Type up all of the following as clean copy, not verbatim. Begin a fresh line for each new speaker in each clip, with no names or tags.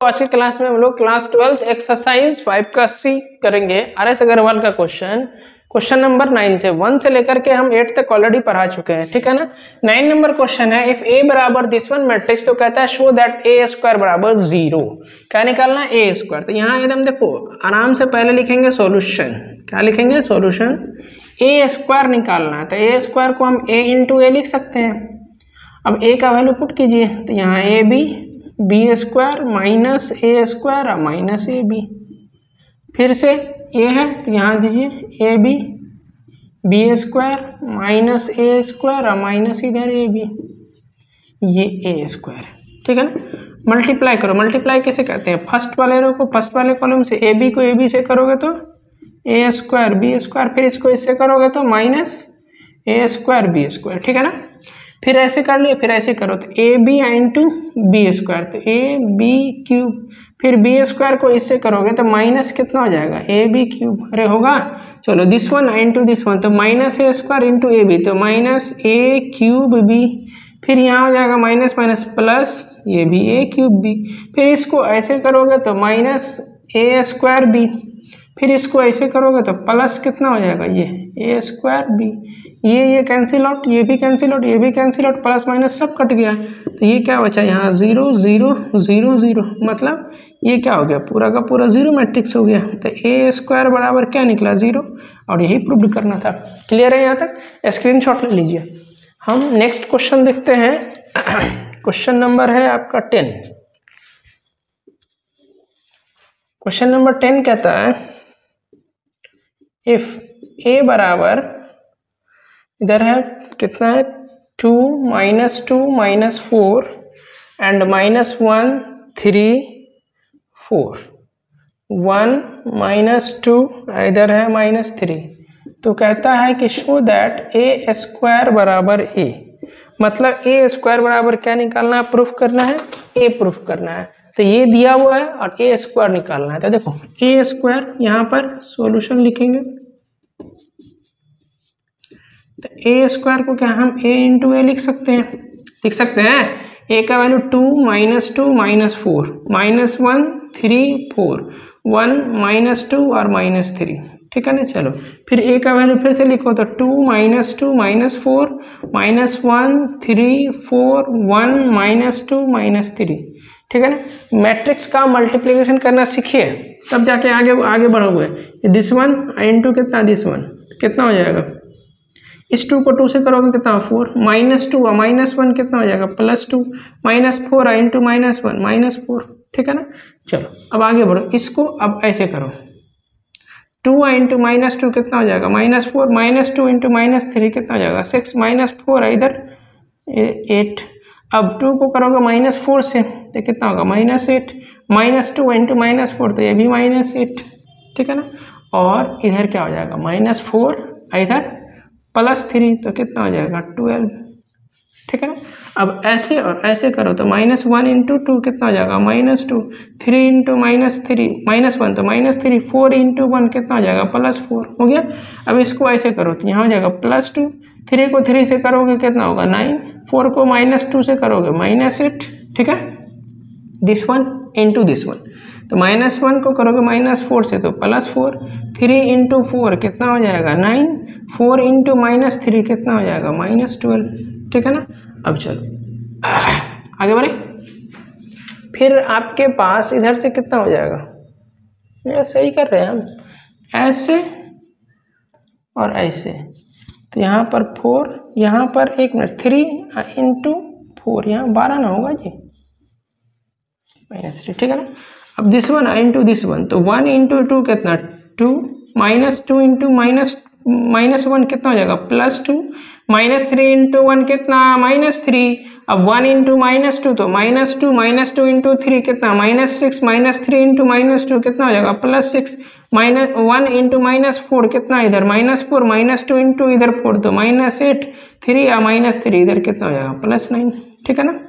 आज के क्लास में हम लोग क्लास 12 एक्सरसाइज 5 का सी करेंगे। RS अग्रवाल का क्वेश्चन नंबर 9 से 1 से लेकर के हम 8 तक ऑलरेडी पढ़ा चुके हैं, ठीक है ना। 9 नंबर क्वेश्चन है, इफ ए बराबर दिस वन मैट्रिक्स, तो कहता है शो दैट ए स्क्वायर बराबर 0। क्या निकालना है? ए स्क्वायर। तो यहाँ एकदम देखो आराम से पहले लिखेंगे सॉल्यूशन। क्या लिखेंगे? सॉल्यूशन। ए स्क्वायर निकालना है, तो ए स्क्वायर को हम ए इंटू ए लिख सकते हैं। अब ए का वैल्यू पुट कीजिए, तो यहाँ A B square minus A square और माइनस ए बी। फिर से ए है तो यहाँ दीजिए A B square minus A square और माइनस इधर ए बी, ये ए स्क्वायर, ठीक है ना। मल्टीप्लाई करो। मल्टीप्लाई कैसे करते हैं? फर्स्ट वाले रो को फर्स्ट वाले कॉलम से, ए बी को ए बी से करोगे तो ए स्क्वायर बी स्क्वायर, फिर इसको इससे करोगे तो minus A square B square, ठीक है ना। फिर ऐसे कर लिए, फिर ऐसे करो तो A B into B square, तो ए बी क्यूब, फिर बी स्क्वायर को इससे करोगे तो माइनस कितना हो जाएगा? A B cube. अरे होगा, चलो this one into this one, तो minus A square into A B, तो माइनस ए क्यूब बी। फिर यहाँ हो जाएगा माइनस माइनस प्लस ये भी ए क्यूब बी। फिर इसको ऐसे करोगे तो माइनस ए स्क्वायर बी, फिर इसको ऐसे करोगे तो प्लस कितना हो जाएगा? ये ए स्क्वायर बी। ये कैंसिल आउट, ये भी कैंसिल आउट, ये भी कैंसिल आउट, प्लस माइनस सब कट गया। तो ये क्या बचा यहाँ? 0 0 0 0, मतलब ये क्या हो गया? पूरा का पूरा 0 मैट्रिक्स हो गया। तो ए स्क्वायर बराबर क्या निकला? 0, और यही प्रूव करना था। क्लियर है यहाँ तक? स्क्रीनशॉट ले लीजिए। हम नेक्स्ट क्वेश्चन देखते हैं। क्वेश्चन नंबर है आपका 10। क्वेश्चन नंबर 10 कहता है, इफ ए बराबर, इधर है कितना है? 2 -2 -4 एंड -1 3 4, 1 -2 इधर है -3, तो कहता है कि शो दैट ए स्क्वायर बराबर ए। मतलब ए स्क्वायर बराबर क्या निकालना है? प्रूफ करना है, ए प्रूफ करना है। तो ये दिया हुआ है और ए स्क्वायर निकालना है। तो देखो ए स्क्वायर, यहाँ पर सॉल्यूशन लिखेंगे, तो ए स्क्वायर को क्या हम ए इंटू ए लिख सकते हैं। ए का वैल्यू 2 -2 -4 -1 3 4, 1 -2 और -3, ठीक है ना। चलो फिर ए का वैल्यू फिर से लिखो, तो 2 -2 -4 -1 3 4 1 -2 -3, ठीक है ना। मैट्रिक्स का मल्टीप्लिकेशन करना सीखिए, तब जाके आगे बढ़ोगे। दिस वन इंटू कितना? दिस वन, कितना हो जाएगा? इस 2 को 2 से करोगे कितना? 4, -2 और -1 कितना हो जाएगा? +2, -4 इंटू -1 -4, ठीक है ना। चलो अब आगे बढ़ो, इसको अब ऐसे करो, 2 इंटू -2 कितना हो जाएगा? -4, -2 इंटू -3 कितना हो जाएगा? 6, -4 इधर 8। अब 2 को करोगे -4 से तो कितना होगा? -8, -2 इंटू -4 तो ये भी -8, ठीक है ना। और इधर क्या हो जाएगा? -4 इधर +3 तो कितना हो जाएगा? 12, ठीक है ना। अब ऐसे और ऐसे करो तो -1 इंटू 2 कितना हो जाएगा? -2, 3 इंटू -3 -1 तो -3, 4 इंटू 1 कितना हो जाएगा? +4 हो गया। अब इसको ऐसे करो तो यहाँ हो जाएगा +2, 3 को 3 से करोगे कितना होगा? 9, 4 को -2 से करोगे -8, ठीक है। This one into this one, तो -1 को करोगे -4 से तो +4, 3 इंटू 4 कितना हो जाएगा? 9, 4 इंटू -3 कितना हो जाएगा? -12, ठीक है ना। अब चलो आगे बढ़े। फिर आपके पास इधर से कितना हो जाएगा? ये सही कर रहे हैं हम, ऐसे और ऐसे, तो यहाँ पर 4, यहाँ पर 1 मिनट 3 इंटू 4, यहाँ 12 ना होगा जी, -3, ठीक है ना। अब this one into this one, तो 1 इंटू 2 कितना? 2, -2 इंटू -1 कितना हो जाएगा? +2, -3 इंटू 1 कितना? -3। अब 1 इंटू -2 तो -2, -2 इंटू 3 कितना? -6, -3 इंटू -2 कितना हो जाएगा? +6, -1 इंटू -4 कितना? इधर -4, -2 इंटू इधर 4 तो -8, 3 या -3 इधर कितना हो जाएगा? +9, ठीक है ना।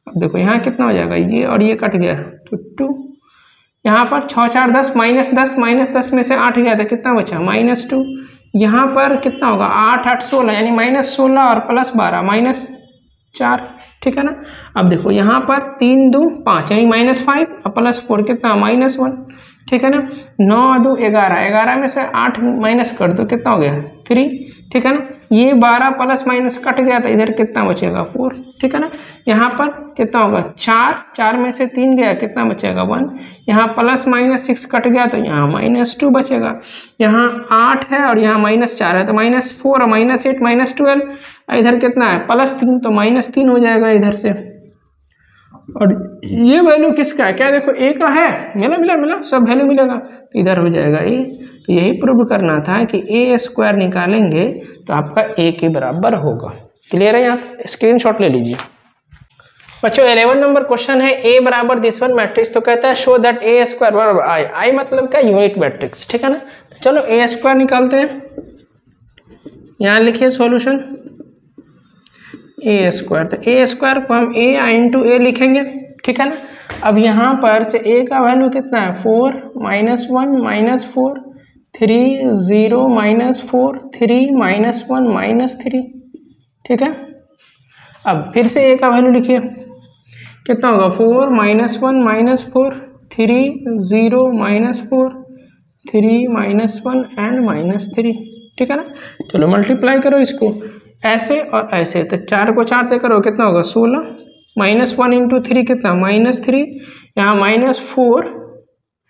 अब देखो यहाँ कितना हो जाएगा? ये और ये कट गया तो 2, यहाँ पर 6 4 10 -10 में से 8 गया था, कितना बचा? -2। यहाँ पर कितना होगा? 8 8 16, यानी -16 और +12 4, ठीक है ना। अब देखो यहाँ पर 3 2 5 यानी -5 और +4 कितना -1, ठीक है ना। 9 2 11, 11 में से 8 माइनस कर दो कितना हो गया 3, ठीक है ना। ये 12 प्लस माइनस कट गया तो इधर कितना बचेगा 4, ठीक है ना। यहाँ पर कितना होगा 4, 4 में से 3 गया कितना बचेगा 1, यहाँ प्लस माइनस 6 कट गया तो यहाँ -2 बचेगा। यहाँ 8 है और यहाँ -4 है तो -4 और -8 -12, इधर कितना है +3 तो -3 हो जाएगा इधर से। और ये वैल्यू किसका है, क्या देखो ए का है, मिला सब वैल्यू मिलेगा तो इधर हो जाएगा ए। तो यही प्रूव करना था कि a² निकालेंगे तो आपका a के बराबर होगा। क्लियर है, यहाँ स्क्रीनशॉट ले लीजिए बच्चों। 11 नंबर क्वेश्चन है a बराबर दिस वन मैट्रिक्स, तो कहता है शो दैट a² बराबर i मतलब क्या यूनिट मैट्रिक्स, ठीक है ना। तो चलो a² निकालते हैं, यहाँ लिखिए सॉल्यूशन a², तो a² को हम a इंटू a लिखेंगे, ठीक है ना। अब यहाँ पर से a का वैल्यू कितना है 4 -1 -4 3 0 -4 3 -1 -3, ठीक है। अब फिर से a का वैल्यू लिखिए कितना होगा 4 -1 -4 3 0 -4 3 -1 एंड -3, ठीक है ना। चलो मल्टीप्लाई करो इसको ऐसे और ऐसे, तो 4 को 4 से करो कितना होगा 16, -1 इंटू 3 कितना -3, यहाँ -4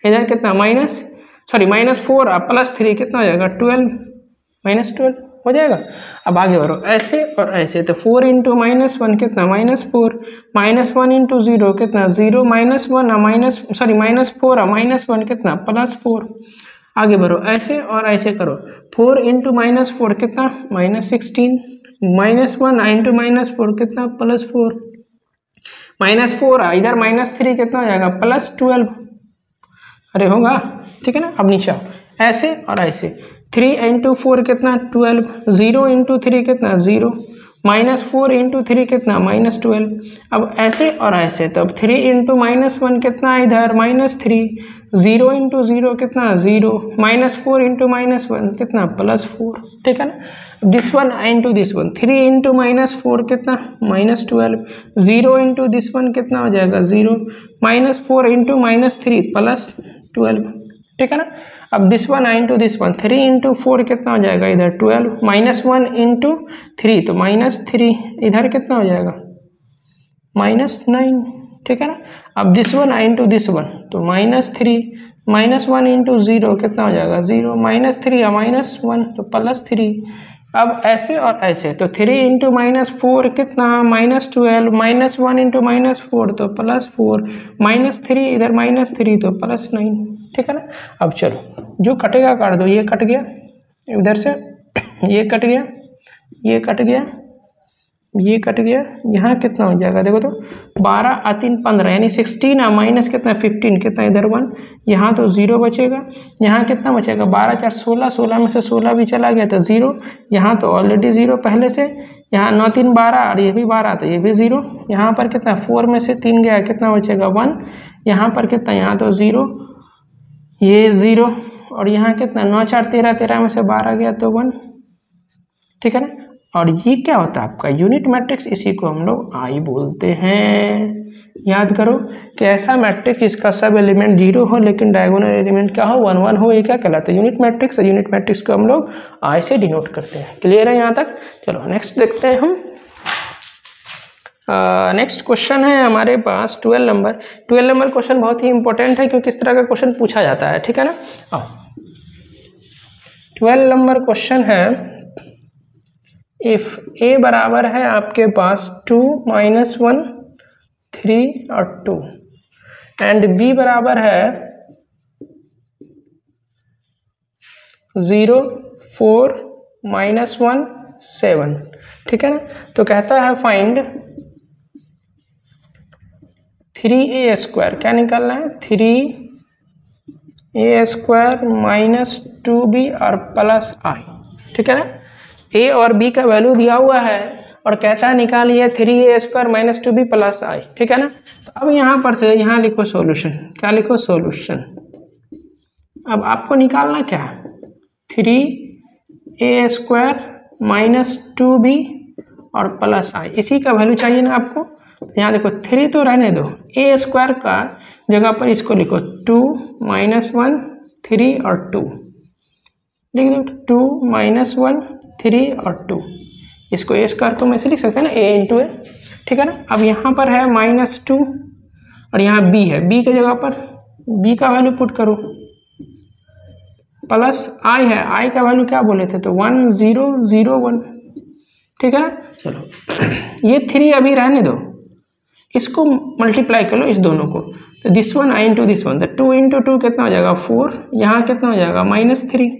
इधर कितना -4 और +3 कितना हो जाएगा 12 -12 हो जाएगा। अब आगे बढ़ो ऐसे और ऐसे, तो 4 इंटू -1 कितना -4 -1 इंटू 0 कितना 0 -1 और -4 और -1 कितना +4। आगे बढ़ो ऐसे और ऐसे करो, 4 इंटू -4 कितना -16 -1 इंटू -4 कितना +4 -4 इधर -3 कितना हो जाएगा +12, अरे होगा, ठीक है ना। अब नीचे ऐसे और ऐसे, 3 इंटू 4 कितना 12, 0 इंटू 3 कितना 0 -4 इंटू 3 कितना -12। अब ऐसे और ऐसे, तो अब 3 इंटू -1 कितना इधर -3, 0 इंटू 0 कितना 0 -4 इंटू -1 कितना +4, ठीक है ना। This one into this one, 3 into -4 कितना -12, 0 इंटू दिस वन कितना हो जाएगा 0 -4 इंटू -3 +12, ठीक है ना। अब this one into this one, 3 into 4 कितना हो जाएगा इधर 12 -1 इंटू 3 तो -3 इधर कितना हो जाएगा -9, ठीक है ना। अब this one into this one तो -3 -1 इंटू 0 कितना हो जाएगा 0 -3 और -1 तो +3। अब ऐसे और ऐसे, तो 3 इंटू -4 कितना -12 -1 इंटू -4 तो +4 -3 इधर -3 तो +9, ठीक है ना। अब चलो जो कटेगा काट दो, ये कट गया इधर से, ये कट गया, ये कट गया, ये कट गया, यहाँ कितना हो जाएगा देखो तो 12 और 3 15 यानी 16 और माइनस कितना 15 कितना इधर 1, यहाँ तो 0 बचेगा, यहाँ कितना बचेगा 12 4 16, 16 में से 16 भी चला गया तो 0, यहाँ तो ऑलरेडी 0 पहले से, यहाँ 9 3 12 और ये भी 12 तो ये भी 0, यहाँ पर कितना 4 में से 3 गया कितना बचेगा 1, यहाँ पर कितना यहाँ तो 0, ये 0 और यहाँ कितना 9 4 13, 13 में से 12 गया तो 1, ठीक है ना। और ये क्या होता है आपका यूनिट मैट्रिक्स, इसी को हम लोग आई बोलते हैं। याद करो कि ऐसा मैट्रिक्स जिसका सब एलिमेंट 0 हो लेकिन डायगोनल एलिमेंट क्या हो 1 1 हो, ये क्या कहलाता है यूनिट मैट्रिक्स। यूनिट मैट्रिक्स को हम लोग आई से डिनोट करते हैं। क्लियर है यहाँ तक। चलो नेक्स्ट देखते हैं हम। नेक्स्ट क्वेश्चन है हमारे पास 12 नंबर। 12 नंबर क्वेश्चन बहुत ही इंपॉर्टेंट है क्योंकि इस तरह का क्वेश्चन पूछा जाता है, ठीक है ना। 12 नंबर क्वेश्चन है, इफ a बराबर है आपके पास 2 -1 3 और 2 एंड b बराबर है 0 4 -1 7, ठीक है ना। तो कहता है फाइंड 3a² क्या निकालना है 3a² - 2b और प्लस i, ठीक है ना। a और b का वैल्यू दिया हुआ है और कहता है निकालिए 3a² - 2b प्लस i, ठीक है ना। तो अब यहाँ पर से यहाँ लिखो सॉल्यूशन, क्या लिखो सॉल्यूशन। अब आपको निकालना क्या है 3a² - 2b और प्लस आई, इसी का वैल्यू चाहिए ना आपको। तो यहाँ देखो 3 तो रहने दो, ए स्क्वायर का जगह पर इसको लिखो 2 -1 3 और 2 लिख दो, 2 -1 3 और 2, इसको ए स्क्वायर को मैं से लिख सकते हैं ना, ए इंटू ए, ठीक है ना। अब यहाँ पर है -2 और यहाँ बी है, बी के जगह पर बी का वैल्यू पुट करो, प्लस आई है, आई का वैल्यू क्या बोले थे, तो 1 0 0 1, ठीक है ना। चलो ये 3 अभी रहने दो, इसको मल्टीप्लाई कर लो इस दोनों को, तो this one I into this one, तो 2 इंटू 2 कितना हो जाएगा 4, यहाँ कितना हो जाएगा -3,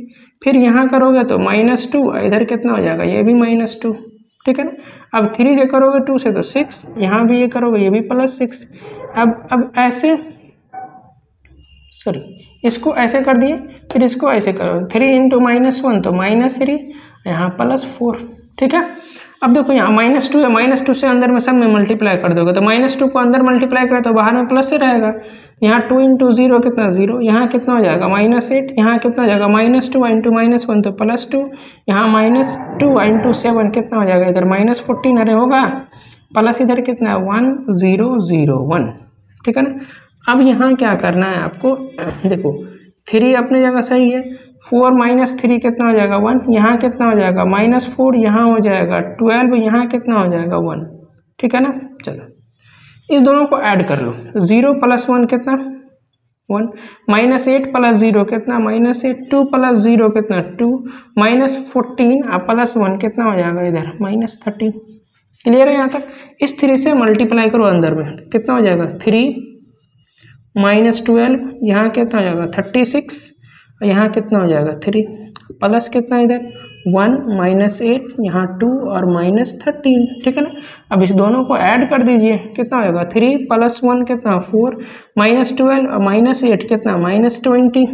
फिर यहाँ करोगे तो -2, इधर कितना हो जाएगा, ये भी -2, ठीक है ना। अब 3 से करोगे 2 से तो 6, यहाँ भी ये करोगे ये भी +6। अब ऐसे सॉरी इसको ऐसे कर दिए, फिर इसको ऐसे करो, 3 इंटू -1 तो -3, यहाँ +4, ठीक है। अब देखो यहाँ -2 है, -2 से अंदर में सब में मल्टीप्लाई कर दोगे तो -2 को अंदर मल्टीप्लाई करें तो बाहर में प्लस से रहेगा। यहाँ 2 इंटू 0 कितना 0, यहाँ कितना हो जाएगा -8, यहाँ कितना हो जाएगा -2 इंटू -1 तो +2, यहाँ -2 इंटू 7 कितना हो जाएगा, इधर -14, अरे होगा प्लस, इधर कितना है 1 0 0 1, ठीक है ना। अब यहाँ क्या करना है आपको, देखो 3 अपनी जगह सही है, 4 -3 कितना हो जाएगा 1, यहाँ कितना हो जाएगा -4, यहाँ हो जाएगा 12, यहाँ कितना हो जाएगा 1, ठीक है ना। चलो इस दोनों को ऐड कर लो, 0 + 1 कितना 1, -8 + 0 कितना -8, 2 + 0 कितना 2, -14 +1 कितना हो जाएगा इधर -13, क्लियर है यहाँ तक। इस 3 से मल्टीप्लाई करो अंदर में, कितना हो जाएगा 3 -12, यहाँ कितना हो जाएगा 36, यहाँ कितना हो जाएगा 3, प्लस कितना इधर 1 -8, यहाँ 2 और -13, ठीक है ना। अब इस दोनों को ऐड कर दीजिए, कितना हो जाएगा 3 + 1 कितना 4, -12 और -8 कितना -20,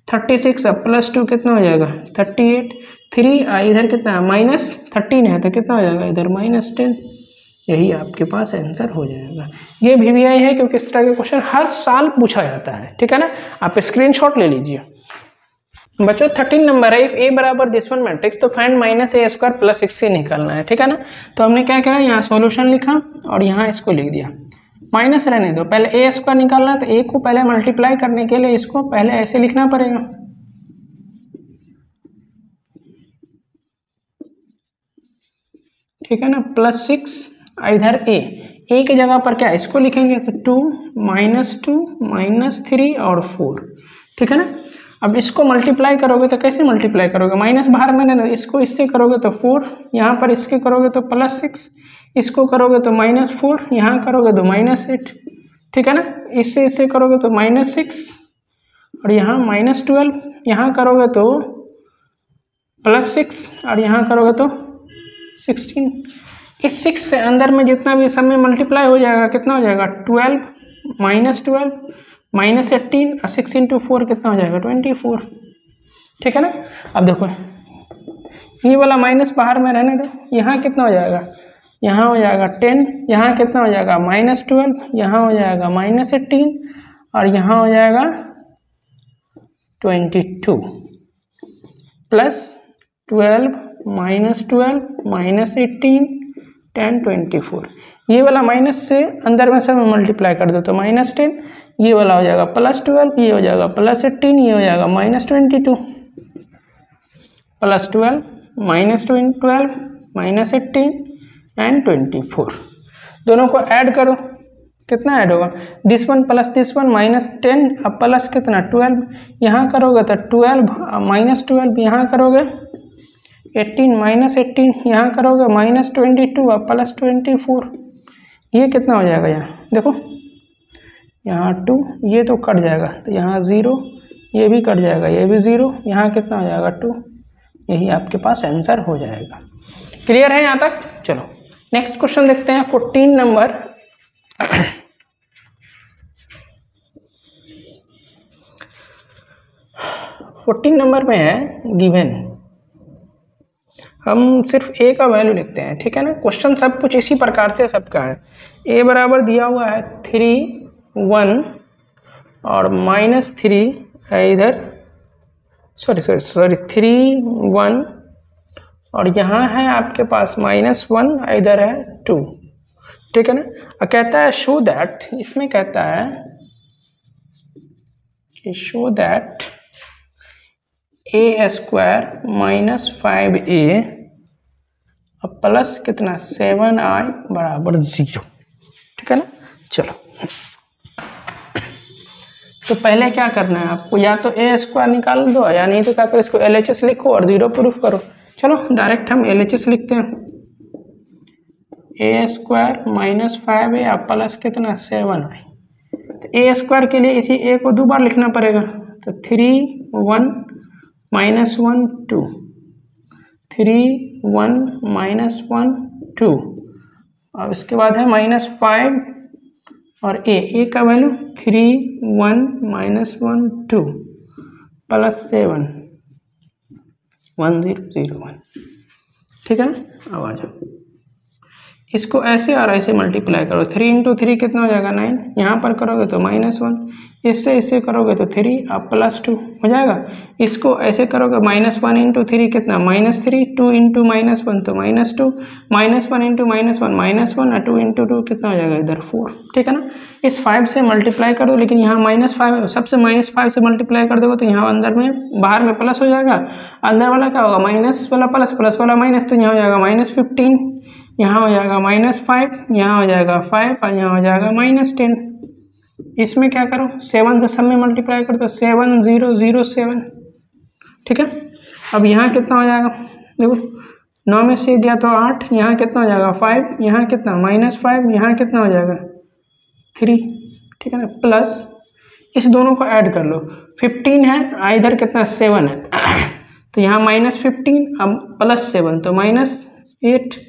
36 अब +2 कितना हो जाएगा 38, 3 इधर कितना -13 है तो कितना हो जाएगा इधर -10, यही आपके पास आंसर हो जाएगा। ये VVI है क्योंकि इस तरह के क्वेश्चन हर साल पूछा जाता है, ठीक है ना। आप स्क्रीनशॉट ले लीजिए। बच्चों 13 नंबर है, इफ ए बराबर दिस वन मैट्रिक्स तो फाइंड -a² + 6c निकालना है, ठीक है ना। तो हमने क्या करा, यहाँ सॉल्यूशन लिखा और यहाँ इसको लिख दिया, माइनस रहने दो, पहले a² निकालना है तो a को पहले मल्टीप्लाई करने के लिए इसको पहले ऐसे लिखना पड़ेगा, ठीक है ना, +6 इधर a की जगह पर क्या इसको लिखेंगे तो 2 -3 और 4, ठीक है ना। अब इसको मल्टीप्लाई करोगे तो कैसे मल्टीप्लाई करोगे, माइनस बाहर में ना, इसको इससे करोगे तो 4, यहाँ पर इसके करोगे तो +6, इसको करोगे तो -4, यहाँ करोगे तो -8, ठीक है ना। इससे करोगे तो -6 और यहाँ -12, यहाँ करोगे तो +6 और यहाँ करोगे तो 16। इस 6 से अंदर में जितना भी सब में मल्टीप्लाई हो जाएगा कितना हो जाएगा 12 -12 -18 और 6 इंटू 4 कितना हो जाएगा 24, ठीक है ना। अब देखो ये वाला माइनस बाहर में रहने दो, यहाँ कितना हो जाएगा, यहाँ हो जाएगा 10, यहाँ कितना हो जाएगा -12, यहाँ हो जाएगा -18 और यहाँ हो जाएगा 22 +12 -12 -18 10 24, ये वाला माइनस से अंदर में सब मल्टीप्लाई कर दो तो -10, ये वाला हो जाएगा +12, ये हो जाएगा +18, ये हो जाएगा -22 +12 -12 -18 एंड 24, दोनों को ऐड करो, कितना ऐड होगा this one plus this one -10, अब प्लस कितना 12, यहाँ करोगे तो 12 -12, यहाँ करोगे 18 -18, यहाँ करोगे -22 और +24, ये कितना हो जाएगा, यहाँ देखो यहाँ 2, ये तो कट जाएगा तो यहाँ 0, ये भी कट जाएगा, ये भी 0, यहाँ कितना हो जाएगा 2, यही आपके पास आंसर हो जाएगा। क्लियर है यहाँ तक। चलो नेक्स्ट क्वेश्चन देखते हैं 14 नंबर। 14 नंबर में है गिवन, हम सिर्फ a का वैल्यू लिखते हैं, ठीक है ना। क्वेश्चन सब कुछ इसी प्रकार से सबका है। a बराबर दिया हुआ है 3 1 और -3 है इधर, सॉरी 3 1 और यहाँ है आपके पास -1, इधर है 2, ठीक है ना। और कहता है शो दैट, इसमें कहता है कि show that a² - 5a plus कितना 7i बराबर 0, ठीक है ना। चलो तो पहले क्या करना है आपको, या तो a² निकाल दो या नहीं तो क्या करो, इसको LHS लिखो और 0 प्रूफ करो। चलो डायरेक्ट हम LHS लिखते हैं, a² - 5a प्लस कितना 7i। तो a² के लिए इसी a को 2 बार लिखना पड़ेगा, तो 3 1 -1 2, 3 1 -1 2, और इसके बाद है -5 और a का वैल्यू 3 1 -1 2 प्लस 7 1 0 0 1, ठीक है ना। अब आ जाओ, इसको ऐसे और ऐसे मल्टीप्लाई करो, 3 × 3 कितना हो जाएगा 9, यहाँ पर करोगे तो -1, इससे करोगे तो 3 और +2 हो जाएगा। इसको ऐसे करोगे -1 × 3 कितना -3, 2 × -1 तो -2, -1 × -1 और 2 × 2 कितना हो जाएगा इधर 4, ठीक है ना। इस 5 से मल्टीप्लाई कर दो, लेकिन यहाँ -5 सबसे -5 से मल्टीप्लाई कर दोगे तो यहाँ अंदर में बाहर में प्लस हो जाएगा, अंदर वाला क्या होगा माइनस वाला प्लस, प्लस वाला माइनस, तो यहाँ हो जाएगा -15, यहाँ हो जाएगा -5, यहाँ हो जाएगा 5 और यहाँ हो जाएगा -10। इसमें क्या करो 7 से सब में मल्टीप्लाई कर दो, 7 0 0 7, ठीक है। अब यहाँ कितना हो जाएगा, देखो 9 में से दिया तो 8, यहाँ कितना हो जाएगा 5, यहाँ कितना -5, यहाँ कितना हो जाएगा 3, ठीक है ना। प्लस इस दोनों को ऐड कर लो, 15 है, इधर कितना 7 है तो यहाँ -15 अब +7 तो -8,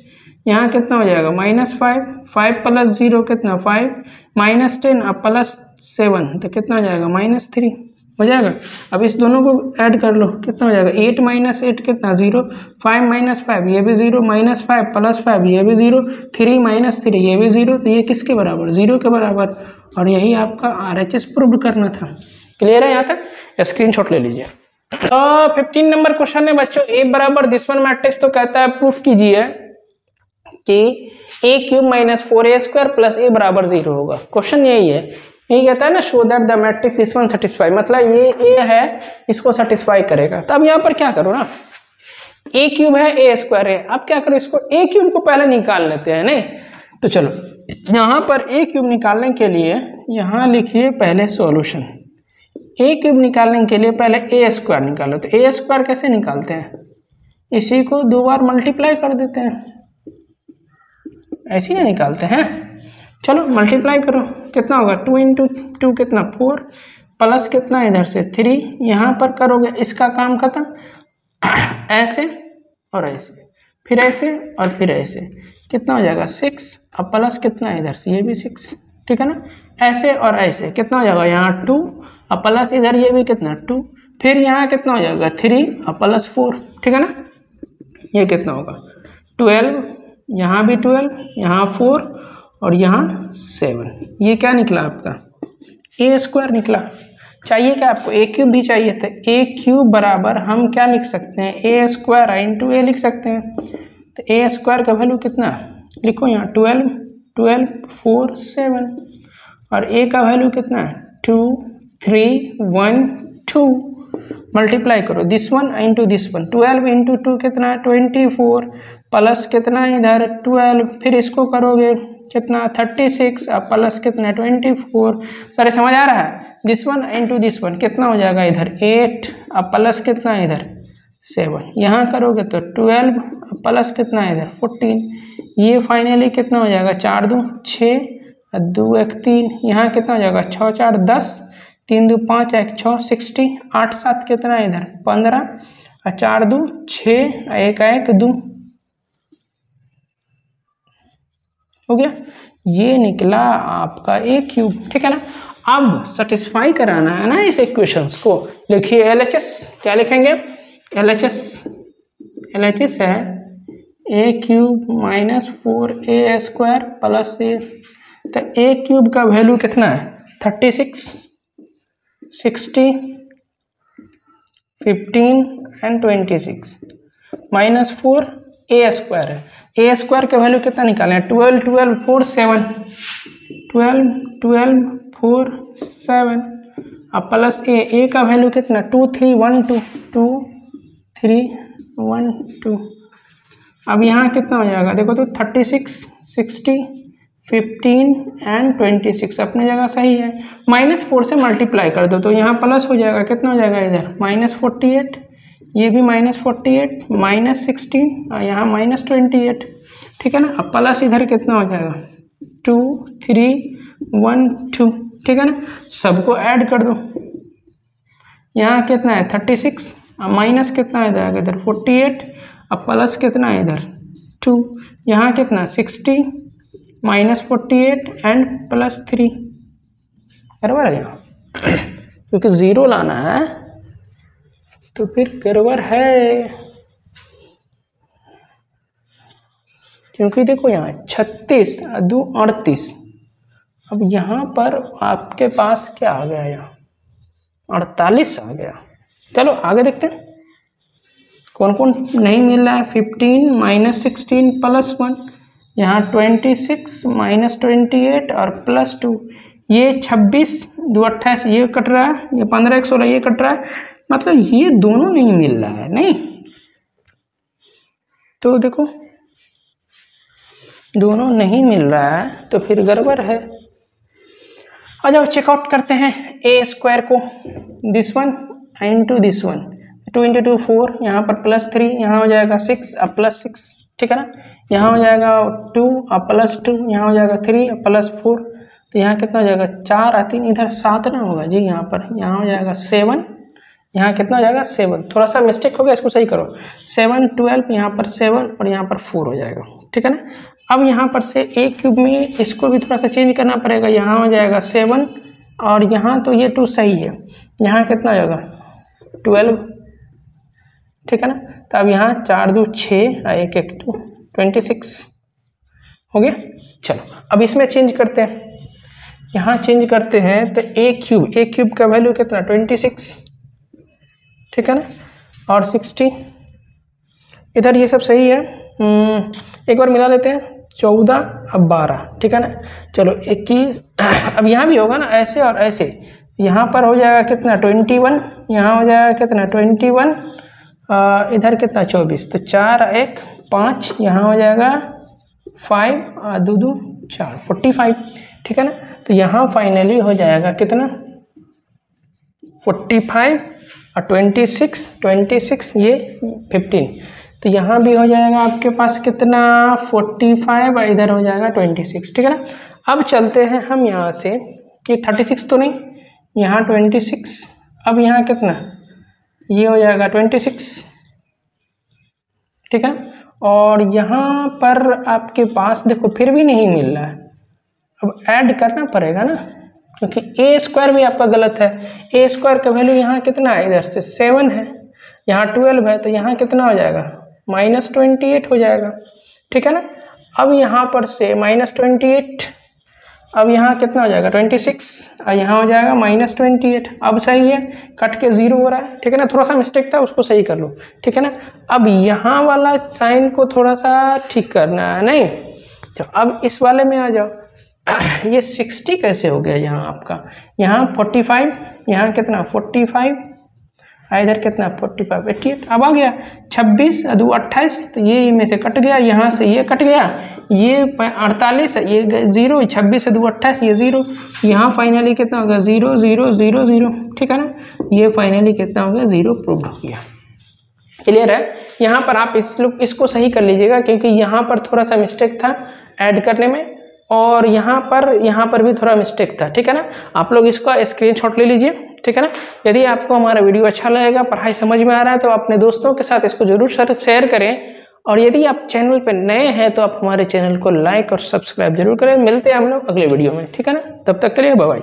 यहाँ कितना हो जाएगा -5, 5 + 0 कितना 5, -10 अब +7 तो कितना हो जाएगा -3 हो जाएगा। अब इस दोनों को ऐड कर लो, कितना हो जाएगा 8 - 8 कितना 0, 5 - 5 ये भी 0, -5 + 5 ये भी 0, 3 - 3 ये भी 0, तो ये किसके बराबर 0 के बराबर। और यही आपका RHS प्रूव करना था। क्लियर है यहाँ तक, स्क्रीनशॉट ले लीजिए। तो 15 नंबर क्वेश्चन है बच्चों, A बराबर दिस वन मैट्रिक्स, तो कहता है प्रूफ कीजिए कि a³ - 4a² + a बराबर 0 होगा। क्वेश्चन यही है, यही कहता है ना show that the matrix this one satisfy, मतलब ये a है इसको सेटिस्फाई करेगा। तो अब यहाँ पर क्या करो ना, a³ है a² है, अब क्या करो इसको a³ को पहले निकाल लेते हैं नहीं। तो चलो यहाँ पर a³ निकालने के लिए यहाँ लिखिए पहले सॉल्यूशन, a³ निकालने के लिए पहले a² निकालो। तो a² कैसे निकालते हैं, इसी को 2 बार मल्टीप्लाई कर देते हैं, ऐसे ही निकालते हैं। चलो मल्टीप्लाई करो, कितना होगा 2 × 2 कितना 4, प्लस कितना इधर से 3, यहाँ पर करोगे इसका काम खत्म, ऐसे और ऐसे, फिर ऐसे और फिर ऐसे, कितना हो जाएगा 6, अब प्लस कितना इधर से ये भी 6, ठीक है ना। ऐसे और ऐसे कितना हो जाएगा यहाँ 2, अब प्लस इधर ये भी कितना 2, फिर यहाँ कितना हो जाएगा 3 और +4, ठीक है ना। ये कितना होगा 12, यहाँ भी 12, यहाँ 4 और यहाँ 7, ये क्या निकला आपका a² निकला। चाहिए क्या आपको a³ भी चाहिए था, a³ बराबर हम क्या लिख सकते हैं a² × a लिख सकते हैं। तो a² का वैल्यू कितना लिखो यहाँ 12 12 4 7, और a का वैल्यू कितना है 2 3 1 2, मल्टीप्लाई करो this one into this one, 12 × 2 कितना 24, प्लस कितना इधर 12, फिर इसको करोगे कितना 36 और प्लस कितना 24। सारे समझ आ रहा है, this one into this one कितना हो जाएगा इधर 8 और प्लस कितना इधर 7, यहाँ करोगे तो 12 प्लस कितना इधर 14, ये फाइनली कितना हो जाएगा 4 2 6 और 2 1 3, यहाँ कितना हो जाएगा 6 4 10, 3 2 5 1 6 60, 8 7 कितना इधर 15 और 4 2 6 1 1 2 हो गया। ये निकला आपका a³, ठीक है ना। अब सेटिस्फाई कराना है ना इस इक्वेशंस को, लिखिए LHS, क्या लिखेंगे LHS है a³ - 4a² प्लस a। तो a³ का वैल्यू कितना है 36 60 15 एंड 26, -4 ए स्क्वायर है। ए स्क्वायर का वैल्यू कितना निकालें? 12 12 4 7 12 12 4 7 अब प्लस ए का वैल्यू कितना? 2 3 1 2 2 3 1 2। अब यहाँ कितना हो जाएगा देखो तो 36 60 15 एंड 26 अपनी जगह सही है। -4 से मल्टीप्लाई कर दो तो यहाँ प्लस हो जाएगा, कितना हो जाएगा इधर? -48, ये भी -48 -16 और यहाँ -28, ठीक है ना। अब प्लस इधर कितना हो जाएगा? 2 3 1 2, ठीक है ना। सबको ऐड कर दो, यहाँ कितना है? 36, अब माइनस कितना आ जाएगा इधर? 48, अब प्लस कितना है इधर? 2, यहाँ कितना? 60 -48 एंड +3, बराबर है यहाँ क्योंकि 0 लाना है तो फिर गड़बड़ है, क्योंकि देखो यहाँ 36 2 38। अब यहाँ पर आपके पास क्या आ गया? यहाँ 48 आ गया। चलो आगे देखते हैं कौन कौन नहीं मिल रहा है। 15 -16 +1, यहाँ 26 -28 और +2, ये 26 2 28 ये कट रहा है, ये 15 1 16 ये कट रहा है, मतलब ये दोनों नहीं मिल रहा है। नहीं तो देखो दोनों नहीं मिल रहा है तो फिर गड़बड़ है। आ जाओ चेकआउट करते हैं ए स्क्वायर को, this one into this one, 2 × 2 4, यहाँ पर +3, यहाँ हो जाएगा 6 अब +6, ठीक है ना। यहाँ हो जाएगा 2 अब +2, यहाँ हो जाएगा 3 अब +4, तो यहाँ कितना हो जाएगा? 4 और 3 इधर 7 ना होगा जी, यहाँ पर यहाँ हो जाएगा 7, यहाँ कितना हो जाएगा? 7, थोड़ा सा मिस्टेक हो गया, इसको सही करो। 7 12, यहाँ पर 7 और यहाँ पर 4 हो जाएगा, ठीक है ना। अब यहाँ पर से ए क्यूब में इसको भी थोड़ा सा चेंज करना पड़ेगा, यहाँ हो जाएगा 7 और यहाँ तो ये 2 सही है, यहाँ कितना हो जाएगा? 12, ठीक है ना। तो अब यहाँ 4 2 6 और 1 1 2 26 हो गया। चलो अब इसमें चेंज करते हैं, यहाँ चेंज करते हैं तो ए क्यूब का वैल्यू कितना? 26, ठीक है ना, और 60, इधर ये सब सही है। एक बार मिला लेते हैं, 14 अब 12, ठीक है ना। चलो 21, अब यहाँ भी होगा ना ऐसे और ऐसे, यहाँ पर हो जाएगा कितना? 21, यहाँ हो जाएगा कितना? 21, इधर कितना? 24, तो 4 1 5, यहाँ हो जाएगा 5 2 2 4 45, ठीक है ना। तो यहाँ फाइनली हो जाएगा कितना? 45 और 26 ये 15, तो यहाँ भी हो जाएगा आपके पास कितना? 45 और इधर हो जाएगा 26, ठीक है ना। अब चलते हैं हम यहाँ से, ये 36 तो नहीं, यहाँ 26, अब यहाँ कितना? ये हो जाएगा 26, ठीक है ना। और यहाँ पर आपके पास देखो फिर भी नहीं मिल रहा है, अब ऐड करना पड़ेगा ना, क्योंकि ए स्क्वायर भी आपका गलत है। ए स्क्वायर का वैल्यू यहाँ कितना है? इधर से 7 है, यहाँ 12 है, तो यहाँ कितना हो जाएगा? -28 हो जाएगा, ठीक है ना। अब यहाँ पर से -28, अब यहाँ कितना हो जाएगा? 26 और यहाँ हो जाएगा -28, अब सही है, कट के 0 हो रहा है, ठीक है ना। थोड़ा सा मिस्टेक था, उसको सही कर लो, ठीक है ना। अब यहाँ वाला साइन को थोड़ा सा ठीक करना है, नहीं तो अब इस वाले में आ जाओ। ये 60 कैसे हो गया यहाँ आपका? यहाँ 45, यहाँ कितना? 45, इधर कितना? 45 88, अब आ गया 26 2 28, तो ये में से कट गया, यहाँ से ये कट गया, ये 48 ये 0, 26 से 2 28 ये 0, यहाँ फाइनली कितना होगा? 0 0 0 0, ठीक है ना। ये फाइनली कितना हो गया? 0 प्रूव हो गया। क्लियर है? यहाँ पर आप इसको सही कर लीजिएगा, क्योंकि यहाँ पर थोड़ा सा मिस्टेक था ऐड करने में, और यहाँ पर भी थोड़ा मिस्टेक था, ठीक है ना। आप लोग इसका स्क्रीनशॉट ले लीजिए, ठीक है ना। यदि आपको हमारा वीडियो अच्छा लगेगा, पढ़ाई समझ में आ रहा है, तो अपने दोस्तों के साथ इसको जरूर शेयर करें, और यदि आप चैनल पर नए हैं तो आप हमारे चैनल को लाइक और सब्सक्राइब जरूर करें। मिलते हैं हम लोग अगले वीडियो में, ठीक है ना। तब तक के लिए बाय बाय।